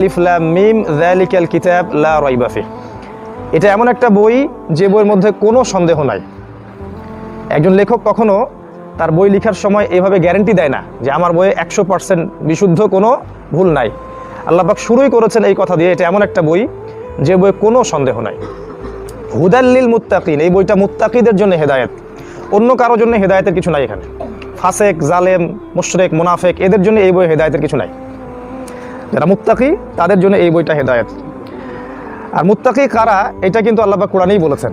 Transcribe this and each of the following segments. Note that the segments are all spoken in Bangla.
আলিফ লাম মিম যালিকাল কিতাব লা রাইবা ফিহ। এটা এমন একটা বই যে বইয়ের মধ্যে কোনো সন্দেহ নাই। একজন লেখক কখনো তার বই লেখার সময় এভাবে গ্যারান্টি দেয় না যে আমার বইয়ে 100% বিশুদ্ধ কোনো ভুল নাই। আল্লাহ পাক শুরুই করেছেন এই কথা দিয়ে, এটা এমন একটা বই যে বইয়ে কোনো সন্দেহ নাই। হুদাল লিল মুত্তাকিন, এই বইটা মুত্তাকিদের জন্য হেদায়েত, অন্য কারোর জন্য হেদায়েতের কিছু নাই। এখানে ফাসেক, জালেম, মুশরিক, মুনাফিক এদের জন্য এই বই হেদায়েতের কিছু নাই। যারা মুত্তাকি তাদের জন্য এই বইটা হেদায়েত। আর মুত্তাকি কারা, এটা কিন্তু আল্লাহ পাক কোরআনেই বলেছেন।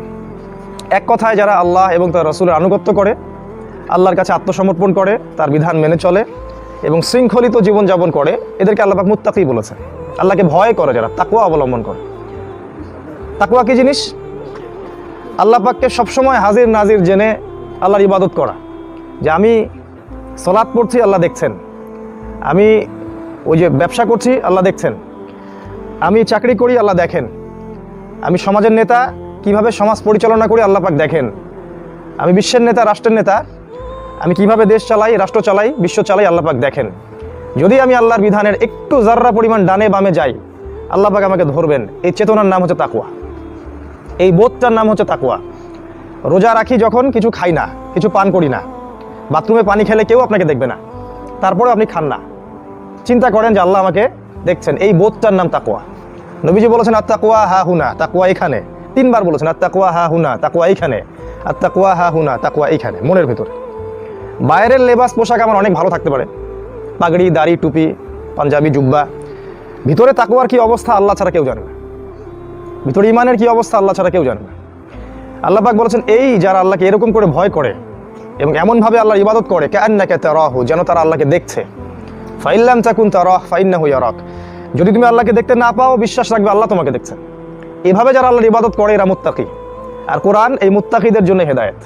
এক কথায় যারা আল্লাহ এবং তার রাসূলের আনুগত্য করে, আল্লাহর কাছে আত্মসমর্পণ করে, তার বিধান মেনে চলে এবং শৃঙ্খলিত জীবনযাপন করে, এদেরকে আল্লাহ পাক মুত্তাকি বলেছেন। আল্লাহকে ভয় করে যারা, তাকওয়া অবলম্বন করে। তাকওয়া কি জিনিস? আল্লাহ পাককে সবসময় হাজির নাজির জেনে আল্লাহর ইবাদত করা, যে আমি সালাত পড়ছি আল্লাহ দেখছেন, আমি ওই যে ব্যবসা করছি আল্লাহ দেখছেন, আমি চাকরি করি আল্লাহ দেখেন, আমি সমাজের নেতা কিভাবে সমাজ পরিচালনা করি আল্লাহ পাক দেখেন, আমি বিশ্বের নেতা, রাষ্ট্রের নেতা, আমি কিভাবে দেশ চালাই, রাষ্ট্র চালাই, বিশ্ব চালাই আল্লাহ পাক দেখেন। যদি আমি আল্লাহর বিধানের একটু জাররা পরিমাণ ডানে বামে যাই, আল্লাহ পাক আমাকে ধরবেন। এই চেতনার নাম হচ্ছে তাকওয়া, এই বোধটার নাম হচ্ছে তাকওয়া। রোজা রাখি যখন কিছু খাই না, কিছু পান করি না, বাথরুমে পানি খেলে কেউ আপনাকে দেখবে না, তারপরেও আপনি খান না, চিন্তা করেন যে আল্লাহ আমাকে দেখছেন, এই বোধটার নাম তাকওয়া। নবীজি বলেছেন আত্তাকওয়া হা হুনা, তাকওয়া এখানে। 3 বার বলেছেন আত্তাকওয়া হা হুনা, তাকওয়া এইখানে, আত্তাকওয়া হা হুনা, তাকওয়া এইখানে, মনের ভিতরে। বাইরের লেবাস পোশাক আমার অনেক ভালো থাকতে পারে, পাগড়ি, দাড়ি, টুপি, পাঞ্জাবি, জুব্বা, ভিতরে তাকওয়ার কি অবস্থা আল্লাহ ছাড়া কেউ জানে না। ভিতরে ইমানের কি অবস্থা আল্লাহ ছাড়া কেউ জানে না। আল্লাহ পাক বলেছেন এই যারা আল্লাহকে এরকম করে ভয় করে এবং এমনভাবে আল্লাহর ইবাদত করে, কাআন্নাকা তারাহু, যেন তারা আল্লাহকে দেখছে। ফাইন লাম তাকুন তারাহ ফাইন্নাহু ইয়ারাক, যদি তুমি আল্লাহকে দেখতে না পাও বিশ্বাস রাখবে আল্লাহ তোমাকে দেখছেন। এভাবে যারা আল্লাহর ইবাদত করে এরা মুত্তাকি। আর কোরআন এই মুত্তাকিদের জন্য হেদায়েত।